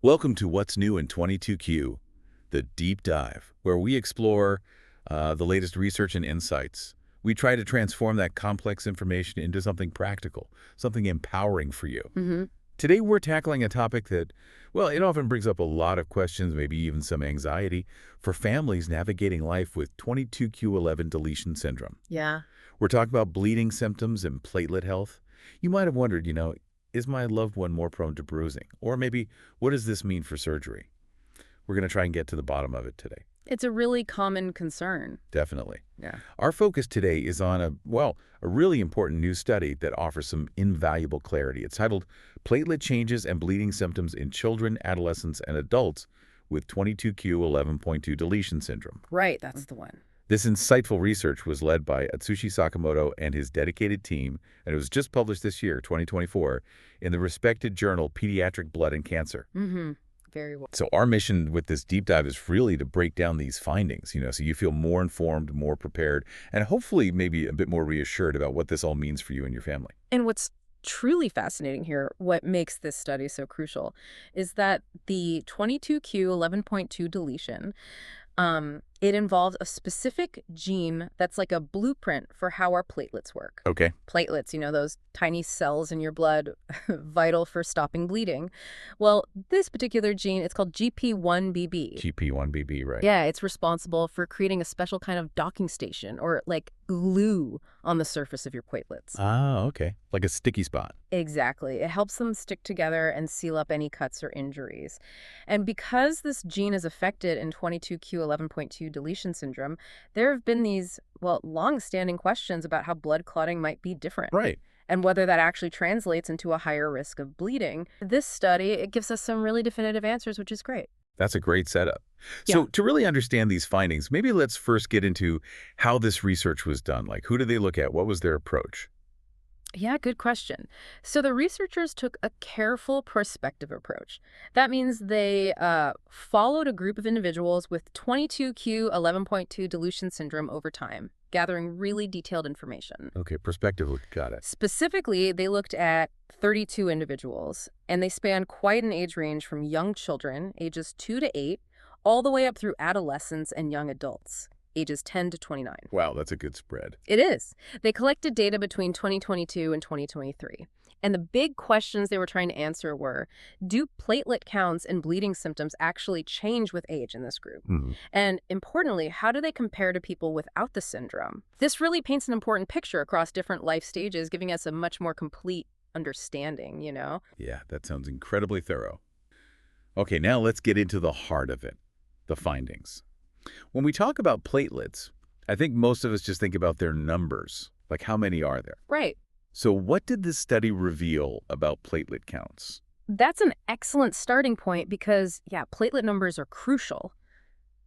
Welcome to What's New in 22q, the deep dive, where we explore the latest research and insights. We try to transform that complex information into something practical, something empowering for you. hmm Today, we're tackling a topic that, well, it often brings up a lot of questions, maybe even some anxiety, for families navigating life with 22q11 deletion syndrome. Yeah. We're talking about bleeding symptoms and platelet health. You might have wondered, is my loved one more prone to bruising? Or maybe, what does this mean for surgery? We're going to try and get to the bottom of it today. It's a really common concern. Definitely. Yeah. Our focus today is on a really important new study that offers some invaluable clarity. It's titled Platelet Changes and Bleeding Symptoms in Children, Adolescents, and Adults with 22q11.2 Deletion Syndrome. Right, that's the one. This insightful research was led by Atsushi Sakamoto and his dedicated team, and it was just published this year, 2024, in the respected journal Pediatric Blood Cancer. Very well. So our mission with this deep dive is really to break down these findings, so you feel more informed, more prepared, and hopefully maybe a bit more reassured about what this all means for you and your family. And what's truly fascinating here, what makes this study so crucial, is that the 22q11.2 deletion, it involves a specific gene that's like a blueprint for how our platelets work. Okay. Platelets, those tiny cells in your blood, vital for stopping bleeding. Well, this particular gene, it's called GP1BB. GP1BB, right? Yeah, it's responsible for creating a special kind of docking station or like glue on the surface of your platelets. Ah, okay. Like a sticky spot. Exactly. It helps them stick together and seal up any cuts or injuries. And because this gene is affected in 22q11.2 deletion syndrome, there have been these, long-standing questions about how blood clotting might be different. Right. And whether that actually translates into a higher risk of bleeding. This study, it gives us some really definitive answers, which is great. That's a great setup. Yeah. So to really understand these findings, maybe let's first get into how this research was done. Like, who did they look at? What was their approach? Yeah, good question. So the researchers took a careful prospective approach. That means they followed a group of individuals with 22q11.2 deletion syndrome over time, gathering really detailed information. Okay, prospectively. Got it. Specifically, they looked at 32 individuals, and they spanned quite an age range from young children, ages 2 to 8, all the way up through adolescents and young adults, ages 10 to 29. Wow, that's a good spread. It is. They collected data between 2022 and 2023. And the big questions they were trying to answer were, do platelet counts and bleeding symptoms actually change with age in this group? And importantly, how do they compare to people without the syndrome? This really paints an important picture across different life stages, giving us a much more complete understanding, Yeah, that sounds incredibly thorough. Okay, now let's get into the heart of it, the findings. When we talk about platelets, I think most of us just think about their numbers, like how many are there? Right. So what did this study reveal about platelet counts? That's an excellent starting point because, platelet numbers are crucial.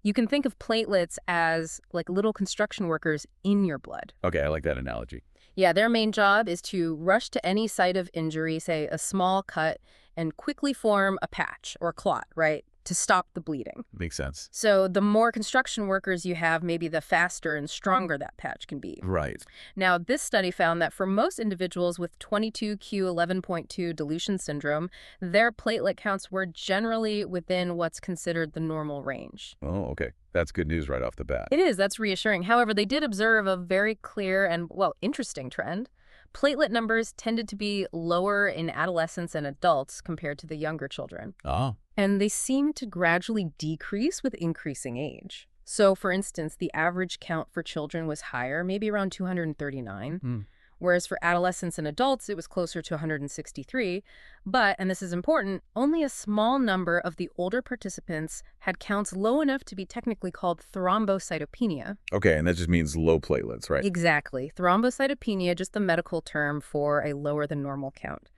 You can think of platelets as like little construction workers in your blood. Okay, I like that analogy. Yeah, their main job is to rush to any site of injury, say a small cut, and quickly form a patch or clot, right, to stop the bleeding. Makes sense. So the more construction workers you have, maybe the faster and stronger that patch can be. Right. Now, this study found that for most individuals with 22q11.2 deletion syndrome, their platelet counts were generally within what's considered the normal range. Oh, okay. That's good news right off the bat. It is. That's reassuring. However, they did observe a very clear and, interesting trend. Platelet numbers tended to be lower in adolescents and adults compared to the younger children. Oh. And they seemed to gradually decrease with increasing age. So, for instance, the average count for children was higher, maybe around 239, whereas for adolescents and adults, it was closer to 163. But, and this is important, only a small number of the older participants had counts low enough to be technically called thrombocytopenia. Okay, and that just means low platelets, right? Exactly. Thrombocytopenia, just the medical term for a lower than normal count.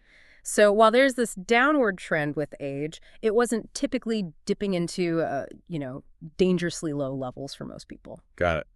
So while there's this downward trend with age, it wasn't typically dipping into, dangerously low levels for most people. Got it.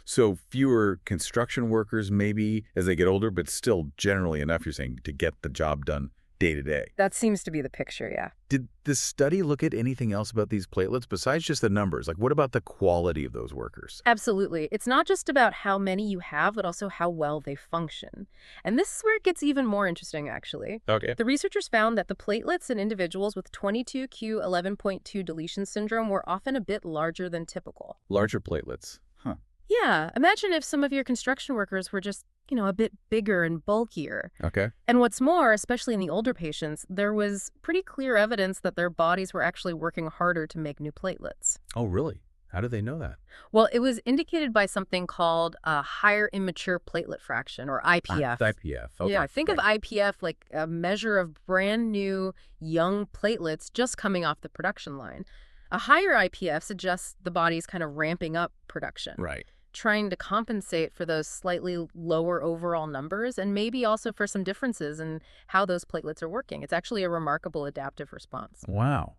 So fewer construction workers maybe as they get older, but still generally enough, you're saying, to get the job done day to day. That seems to be the picture, yeah. Did this study look at anything else about these platelets besides just the numbers? Like, what about the quality of those workers? Absolutely. It's not just about how many you have, but also how well they function. And this is where it gets even more interesting, actually. Okay. The researchers found that the platelets in individuals with 22q11.2 deletion syndrome were often a bit larger than typical. Larger platelets. Huh. Yeah, imagine if some of your construction workers were just, a bit bigger and bulkier. Okay. And what's more, especially in the older patients, there was pretty clear evidence that their bodies were actually working harder to make new platelets. Oh, really? How do they know that? Well, it was indicated by something called a higher immature platelet fraction, or IPF. IPF. Okay. Yeah, think of right. IPF like a measure of brand new, young platelets just coming off the production line. A higher IPF suggests the body's kind of ramping up production. Right. Trying to compensate for those slightly lower overall numbers and maybe also for some differences in how those platelets are working. It's actually a remarkable adaptive response. Wow.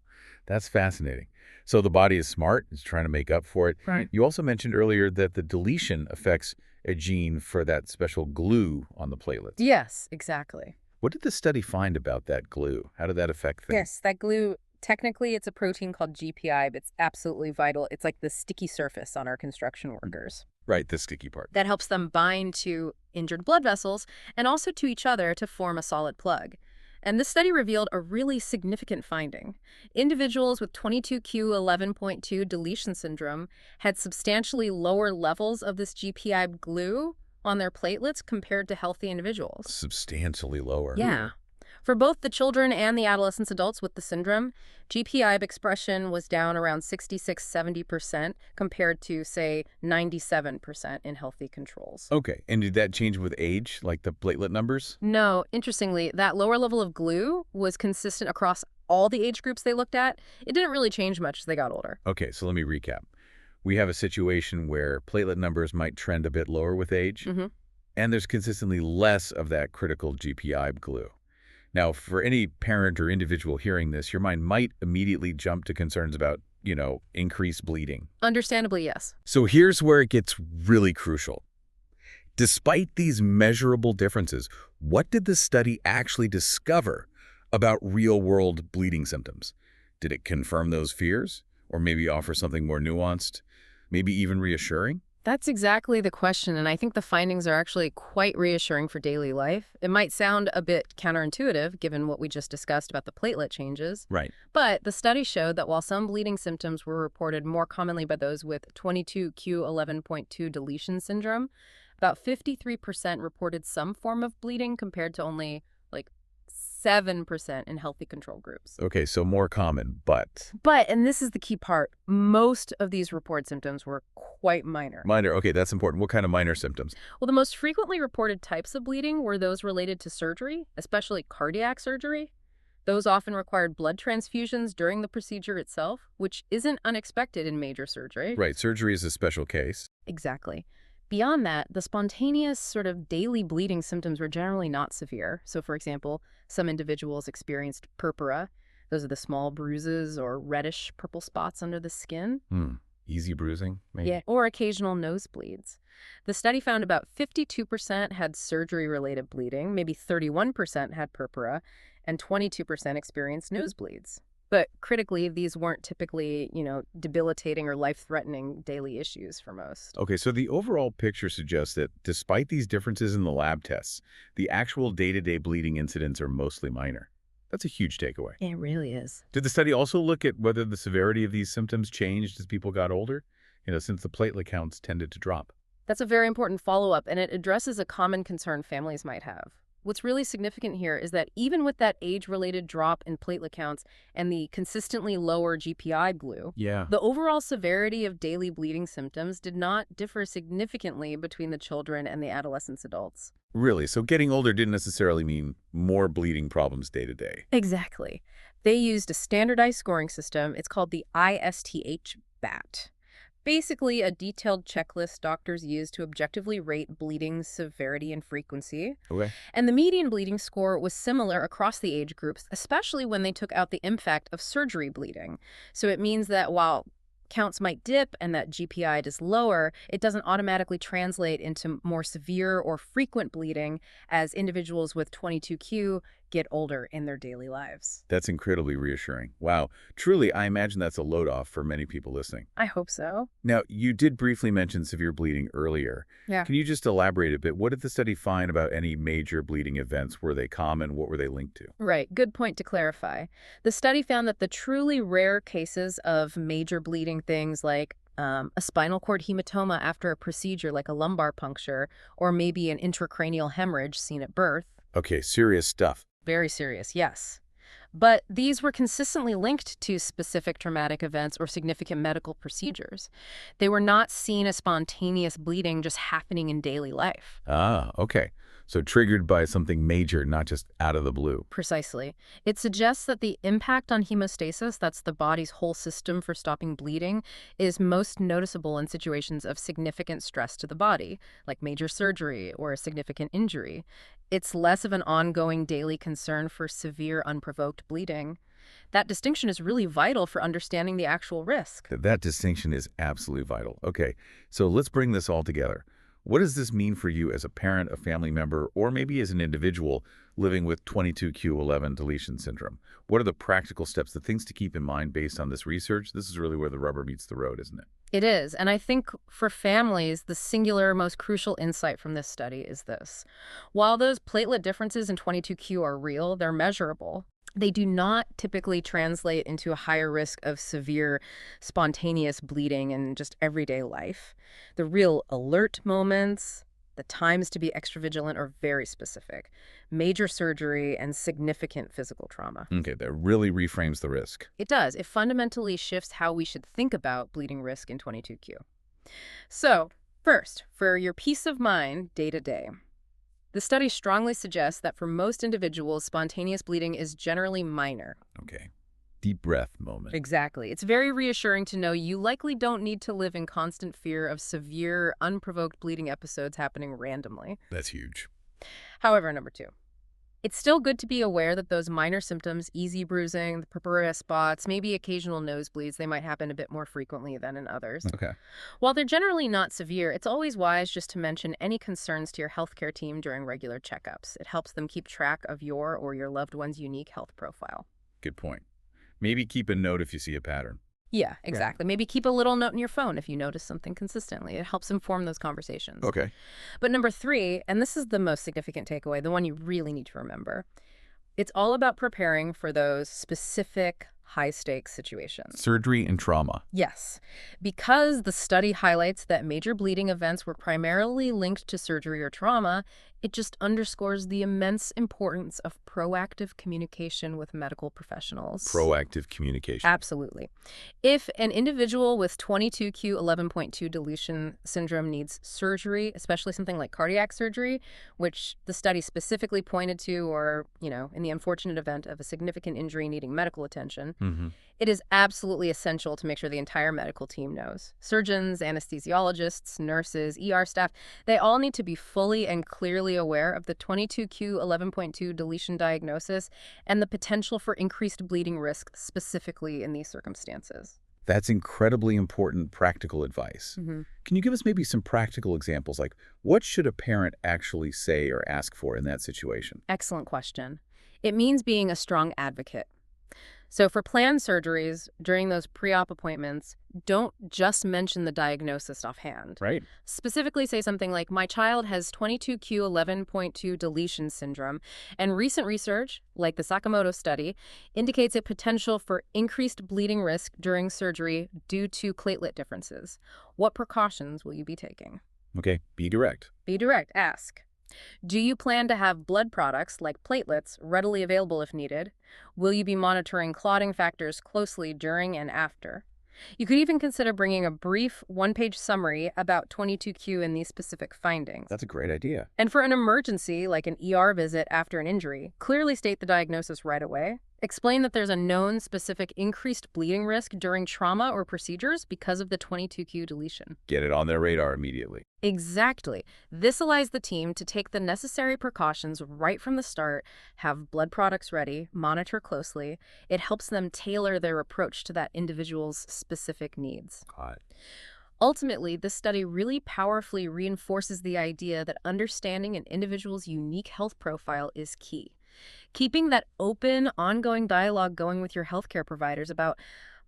That's fascinating. So the body is smart. It's trying to make up for it. Right. You also mentioned earlier that the deletion affects a gene for that special glue on the platelets. Yes, exactly. What did the study find about that glue? How did that affect things? Yes, that glue, technically it's a protein called GPIb. It's absolutely vital. It's like the sticky surface on our construction workers. Right, the sticky part. That helps them bind to injured blood vessels and also to each other to form a solid plug. And this study revealed a really significant finding. Individuals with 22q11.2 deletion syndrome had substantially lower levels of this GPIb glue on their platelets compared to healthy individuals. Substantially lower. Yeah. For both the children and the adolescents adults with the syndrome, GPIb expression was down around 66–70% compared to, say, 97% in healthy controls. Okay, and did that change with age, like the platelet numbers? No, interestingly, that lower level of glue was consistent across all the age groups they looked at. It didn't really change much as they got older. Okay, so let me recap. We have a situation where platelet numbers might trend a bit lower with age, and there's consistently less of that critical GPIb glue. Now, for any parent or individual hearing this, your mind might immediately jump to concerns about, increased bleeding. Understandably, yes. So here's where it gets really crucial. Despite these measurable differences, what did the study actually discover about real-world bleeding symptoms? Did it confirm those fears? Or maybe offer something more nuanced? Maybe even reassuring? That's exactly the question, and I think the findings are actually quite reassuring for daily life. It might sound a bit counterintuitive, given what we just discussed about the platelet changes. Right. But the study showed that while some bleeding symptoms were reported more commonly by those with 22q11.2 deletion syndrome, about 53% reported some form of bleeding compared to only, 7% in healthy control groups. Okay, so more common, but... But, and this is the key part, most of these reported symptoms were quite minor. Minor, okay, that's important. What kind of minor symptoms? Well, the most frequently reported types of bleeding were those related to surgery, especially cardiac surgery. Those often required blood transfusions during the procedure itself, which isn't unexpected in major surgery. Right, surgery is a special case. Exactly. Beyond that, the spontaneous sort of daily bleeding symptoms were generally not severe. So, for example, some individuals experienced purpura. Those are the small bruises or reddish purple spots under the skin. Easy bruising, maybe? Yeah, or occasional nosebleeds. The study found about 52% had surgery-related bleeding, maybe 31% had purpura, and 22% experienced nosebleeds. But critically, these weren't typically, debilitating or life-threatening daily issues for most. Okay, so the overall picture suggests that despite these differences in the lab tests, the actual day-to-day bleeding incidents are mostly minor. That's a huge takeaway. It really is. Did the study also look at whether the severity of these symptoms changed as people got older? Since the platelet counts tended to drop. That's a very important follow-up, and it addresses a common concern families might have. What's really significant here is that even with that age-related drop in platelet counts and the consistently lower GPI glue, the overall severity of daily bleeding symptoms did not differ significantly between the children and the adolescents adults. Really? So getting older didn't necessarily mean more bleeding problems day to day? Exactly. They used a standardized scoring system. It's called the ISTH-BAT. Basically, a detailed checklist doctors use to objectively rate bleeding severity and frequency. Okay. And the median bleeding score was similar across the age groups, especially when they took out the impact of surgery bleeding. So it means that while counts might dip and that GPI is lower, it doesn't automatically translate into more severe or frequent bleeding, as individuals with 22q get older in their daily lives. That's incredibly reassuring. Wow. Truly, I imagine that's a load off for many people listening. I hope so. Now, you did briefly mention severe bleeding earlier. Yeah. Can you just elaborate a bit? What did the study find about any major bleeding events? Were they common? What were they linked to? Right. Good point to clarify. The study found that the truly rare cases of major bleeding, things like a spinal cord hematoma after a procedure like a lumbar puncture, or maybe an intracranial hemorrhage seen at birth. Okay, serious stuff. Very serious, yes. But these were consistently linked to specific traumatic events or significant medical procedures. They were not seen as spontaneous bleeding just happening in daily life. Ah, okay. So triggered by something major, not just out of the blue. Precisely. It suggests that the impact on hemostasis, that's the body's whole system for stopping bleeding, is most noticeable in situations of significant stress to the body, like major surgery or a significant injury. It's less of an ongoing daily concern for severe unprovoked bleeding. That distinction is really vital for understanding the actual risk. That distinction is absolutely vital. Okay, so let's bring this all together. What does this mean for you as a parent, a family member, or maybe as an individual living with 22q11 deletion syndrome? What are the practical steps, the things to keep in mind based on this research? This is really where the rubber meets the road, isn't it? It is, and I think for families, the singular, most crucial insight from this study is this. While those platelet differences in 22q are real, they're measurable. They do not typically translate into a higher risk of severe spontaneous bleeding in just everyday life. The real alert moments, the times to be extra vigilant are very specific. Major surgery and significant physical trauma. Okay, that really reframes the risk. It does. It fundamentally shifts how we should think about bleeding risk in 22q. So, first, for your peace of mind day to day, the study strongly suggests that for most individuals, spontaneous bleeding is generally minor. Okay, deep breath moment. Exactly. It's very reassuring to know you likely don't need to live in constant fear of severe, unprovoked bleeding episodes happening randomly. That's huge. However, number two, it's still good to be aware that those minor symptoms, easy bruising, the purpura spots, maybe occasional nosebleeds, they might happen a bit more frequently than in others. Okay. While they're generally not severe, it's always wise just to mention any concerns to your healthcare team during regular checkups. It helps them keep track of your or your loved one's unique health profile. Good point. Maybe keep a note if you see a pattern. Yeah, exactly. Maybe keep a little note in your phone if you notice something consistently. It helps inform those conversations. Okay. But number three, and this is the most significant takeaway, the one you really need to remember, it's all about preparing for those specific high-stakes situations. Surgery and trauma. Yes, because the study highlights that major bleeding events were primarily linked to surgery or trauma, it just underscores the immense importance of proactive communication with medical professionals. Proactive communication. Absolutely. If an individual with 22q11.2 deletion syndrome needs surgery, especially something like cardiac surgery, which the study specifically pointed to, or, in the unfortunate event of a significant injury needing medical attention, it is absolutely essential to make sure the entire medical team knows. Surgeons, anesthesiologists, nurses, ER staff, they all need to be fully and clearly aware of the 22q11.2 deletion diagnosis and the potential for increased bleeding risk specifically in these circumstances. That's incredibly important practical advice. Can you give us maybe some practical examples, like what should a parent actually say or ask for in that situation? Excellent question. It means being a strong advocate. So for planned surgeries, during those pre-op appointments, don't just mention the diagnosis offhand. Right. Specifically say something like, my child has 22q11.2 deletion syndrome, and recent research, like the Sakamoto study, indicates a potential for increased bleeding risk during surgery due to platelet differences. What precautions will you be taking? Okay, be direct. Be direct. Ask. Do you plan to have blood products, like platelets, readily available if needed? Will you be monitoring clotting factors closely during and after? You could even consider bringing a brief one-page summary about 22q and these specific findings. That's a great idea. And for an emergency, like an ER visit after an injury, clearly state the diagnosis right away. Explain that there's a known specific increased bleeding risk during trauma or procedures because of the 22q deletion. Get it on their radar immediately. Exactly. This allows the team to take the necessary precautions right from the start, have blood products ready, monitor closely. It helps them tailor their approach to that individual's specific needs. Hot. Ultimately, this study really powerfully reinforces the idea that understanding an individual's unique health profile is key. Keeping that open, ongoing dialogue going with your healthcare providers about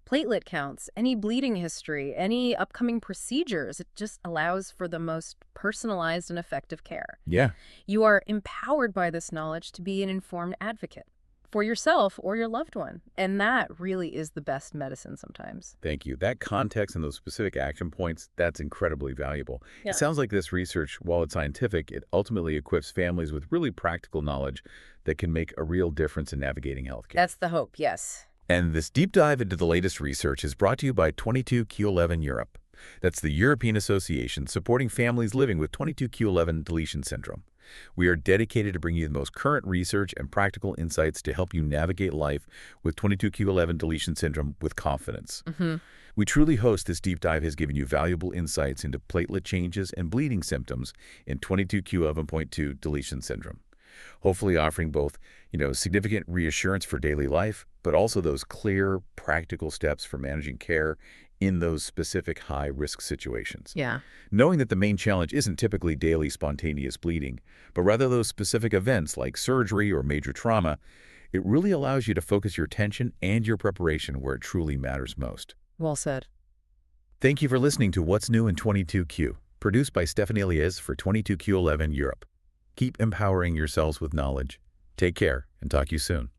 platelet counts, any bleeding history, any upcoming procedures, it just allows for the most personalized and effective care. Yeah. You are empowered by this knowledge to be an informed advocate for yourself or your loved one. And that really is the best medicine sometimes. Thank you. That context and those specific action points, that's incredibly valuable. Yeah. It sounds like this research, while it's scientific, it ultimately equips families with really practical knowledge that can make a real difference in navigating healthcare. That's the hope, yes. And this deep dive into the latest research is brought to you by 22q11 Europe. That's the European Association supporting families living with 22q11 deletion syndrome. We are dedicated to bringing you the most current research and practical insights to help you navigate life with 22q11 deletion syndrome with confidence. We truly hope this deep dive has given you valuable insights into platelet changes and bleeding symptoms in 22q11.2 deletion syndrome. Hopefully offering both, significant reassurance for daily life, but also those clear, practical steps for managing care in those specific high-risk situations. Yeah. Knowing that the main challenge isn't typically daily spontaneous bleeding, but rather those specific events like surgery or major trauma, it really allows you to focus your attention and your preparation where it truly matters most. Well said. Thank you for listening to What's New in 22q, produced by Stephanie Elias for 22q11 Europe. Keep empowering yourselves with knowledge. Take care and talk to you soon.